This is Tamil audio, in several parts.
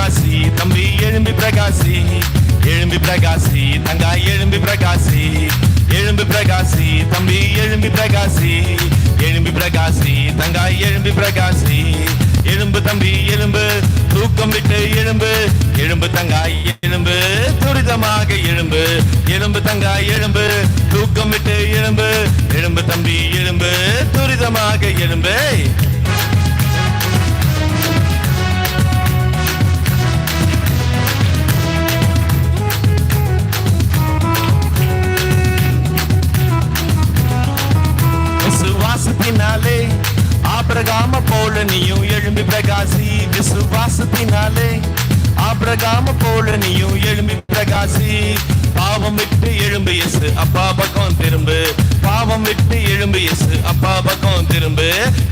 பிரகாசி தம்பி எழும்பி பிரகாசி, எழும்பி பிரகாசி தங்காய் எழும்பி பிரகாசி, எழும்பி பிரகாசி தம்பி எழும்பி பிரகாசி, எழும்பி பிரகாசி தங்காய் எழும்பி பிரகாசி. எழும்பு தம்பி எழும்பு, தூக்கம் விட்டு எழும்பு, எழும்பு தங்காய் எழும்பு, துரிதமாக எழும்பு, எழும்பு தங்காய் எழும்பு, தூக்கம் விட்டு எழும்பு, எழும்பு தம்பி எழும்பு, துரிதமாக எழும்பு. விசுவாசத்தினாலே ஆபிரகாம போல நீயும் எழும்பி பிரகாசி, விசுவாசத்தினாலே ஆபிரகாம போல நீயும் எழும்பி பிரகாசி. பாவம் விட்டு எழும்பு இயேசு அப்பா பக்கம் திரும்பு, பாவம் விட்டு எழும்பு இயேசு அப்பா பக்கம் திரும்பு.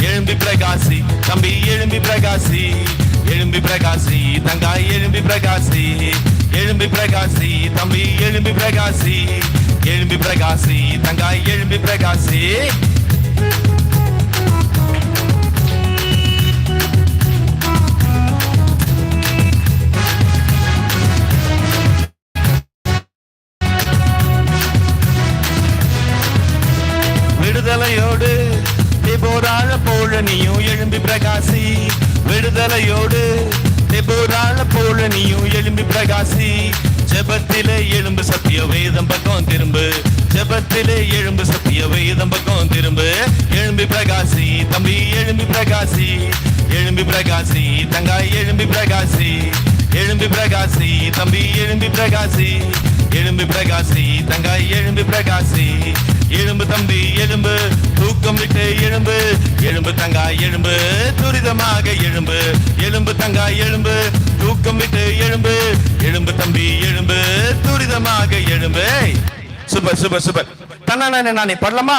எழும்பி பிரகாசி தம்பி எழும்பி பிரகாசி, எழும்பி பிரகாசி தங்காய் எழும்பி பிரகாசி, எழும்பி பிரகாசி தம்பி எழும்பி பிரகாசி, எழும்பி பிரகாசி தங்காய் எழும்பி பிரகாசி. விடுதலையோடு தெபோராள போல நீயும் எழும்பி பிரகாசி, விடுதலையோடு தெபோராள போல நீயும் எழும்பி பிரகாசி. ஜெபத்திலே எழும்பு சத்திய வேதம் பக்கம் திரும்பு, ஜெபத்திலே எழும்பு சத்திய வேதம் பக்கம் திரும்பு. எழும்பி பிரகாசி தம்பி எழும்பி பிரகாசி, எழும்பி பிரகாசி தங்காய் எழும்பி பிரகாசி, எழும்பி பிரகாசி தம்பி எழும்பி பிரகாசி, எழும்பி பிரகாசி தங்காய் எழும்பி பிரகாசி. எழும்பு தம்பி எழும்பு, தூக்கம் விட்டு எழும்பு, எழும்பு தங்காய் எழும்பு, துரிதமாக எழும்பு, எழும்பு தங்காய் எழும்பு, தூக்கம் விட்டு எழும்பு, எழும்பு தம்பி எழும்பு, துரிதமாக எழும்பு. Super super super. தன்னானே நானே பண்ணலாமா?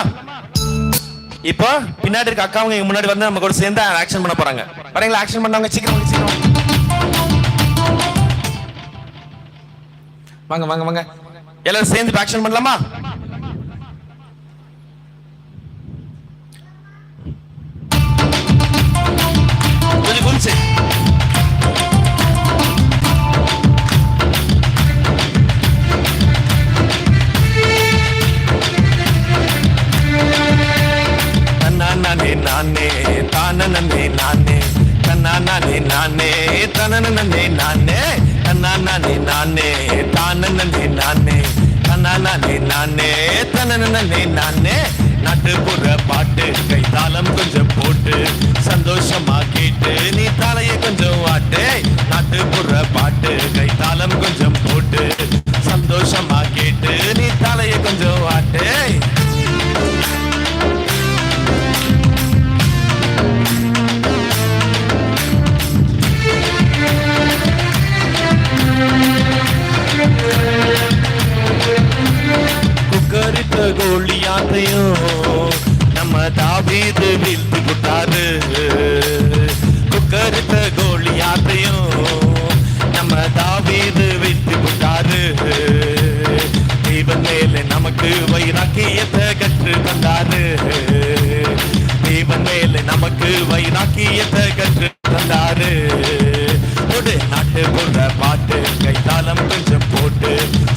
இப்போ பின்னாடி இருக்க அக்காவங்க முன்னாடி வந்து நம்ம கூட சேர்ந்து ஆக்ஷன் பண்ண போறாங்க. வரீங்களா? ஆக்ஷன் பண்ணாங்க. சீக்கிரம் சீக்கிரம் வாங்க வாங்க வாங்க. எல்லாரும் சேர்ந்து ஆக்ஷன் பண்ணலாமா? கொஞ்சம் குளிச்சு நானே நானே தானே நானே, தன்னானே நானே தனனே நானே, தன்னானே நானே தானே நானே, தன்னானே நானே தனனே நானே. நாட்டுப்புற பாட்டு கைத்தாளம் கொஞ்சம் போட்டு சந்தோஷமா கேட்டு நீ தலைய கொஞ்சம் ஆட்டு. நாட்டுப்புற பாட்டு கைத்தாளம் கொஞ்சம் போட்டு சந்தோஷமா கேட்டு நீ தலைய கொஞ்சம் ஆட்டு. குக்கரித்த கோலியாத்தையும் நம்ம தாவீது வீழ்த்தி விட்டாரு, குக்கரித்த கோலியாத்தையும் நம்ம தாவீது வீழ்த்தி விட்டாரு. தேவன் மேல நமக்கு வைராக்கியத்தை கற்று தந்தாரு, தேவன் மேல நமக்கு வைராக்கியத்தை கற்று தந்தாரு. ஒரு நாட்டு போடுற பாட்டு கைத்தாளம் கொஞ்சம் போட்டு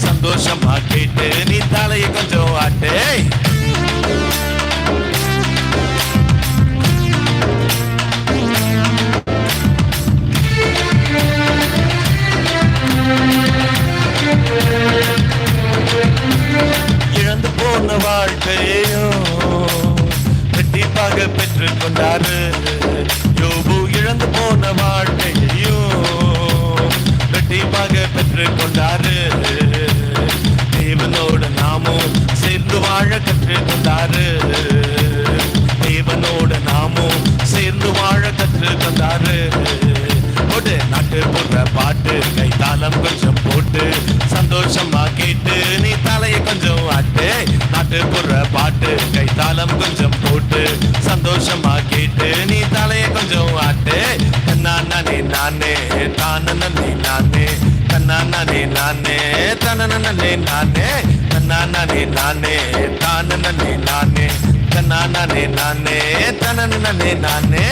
சந்தோஷமா கேட்டு நீ தலைய கொஞ்சம் ஆட்டு. இழந்து போன வாழ்க்கையையும் வெட்டிப்பாக பெற்று கொண்டாரு. யோபு இழந்து போன வாழ்க்கையையும் வெட்டிப்பாக பெற்று கொண்டாரு. தேவனோட நாமும் சேர்ந்து வாழ கற்று கொண்டாரு, தேவனோட நாமும் சேர்ந்து வாழ கற்று கொண்டாரு. ஒரு நாட்டு போடுற பாட்டு கைத்தாளம் கொஞ்சம் போட்டு சந்தோஷமா கேட்டு நீ தலைய கொஞ்சம் ஆட்டு. நாட்டு போடுற பாட்டு கைத்தாளம் கொஞ்சம் போட்டு சந்தோஷமா கேட்டு நீ தலைய கொஞ்சம் ஆட்டு. நானே நானே தானே நானே, தன்னானே நானே தனனே நானே, தன்னானே நானே தானே நானே, தன்னானே நானே தனனே நானே.